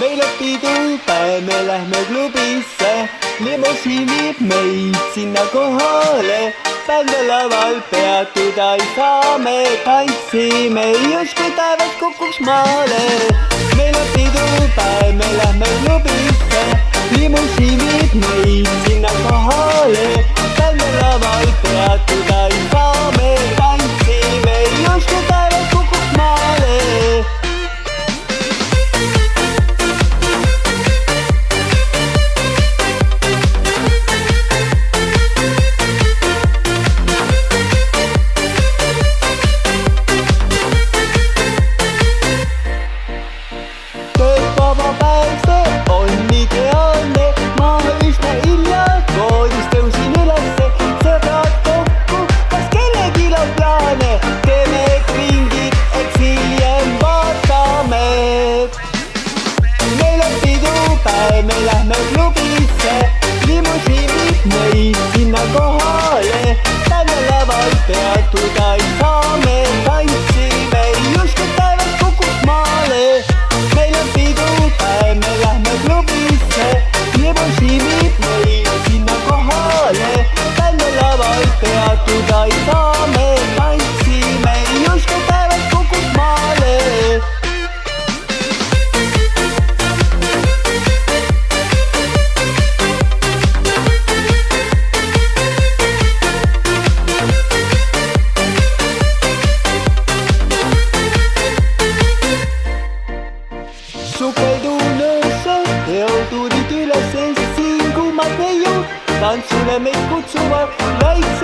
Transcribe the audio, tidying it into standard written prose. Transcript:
meil on pidupäev, me lähme klubisse, limusiin viib meid sinna kohale. Pändelaval peatuda ei saa, me tantsime justkui taevas kukuks maale. meil on pidupäev, me lähme klubisse, limusiin viib meid sinna kohale. Pändelaval peatuda ei saa, me tantsime justkui taevas kukuks maale. Vaba päev, see on ideaalne, ma üsna hilja koodist tõusin ülesse. Sõbrad kokku, kas kellelgi on plaane, teeme ringid, eks hiljem vaatame. meil on pidupäev, me lähme klubisse, limusiin viib meid sinna kohale. Tänelaval peatuda ei saa, me tantsime justkui taevas kukuks maale. meil on pidupäev, me lähme klubisse, limusiin viib meid sinna kohale. Tänelaval peatuda ei saa, me tantsime justkui taevas kukuks maale. Sukeldun öösel, teotuurid ülesse, siin kuumad neiud, tantsule meid kutsuvad, laits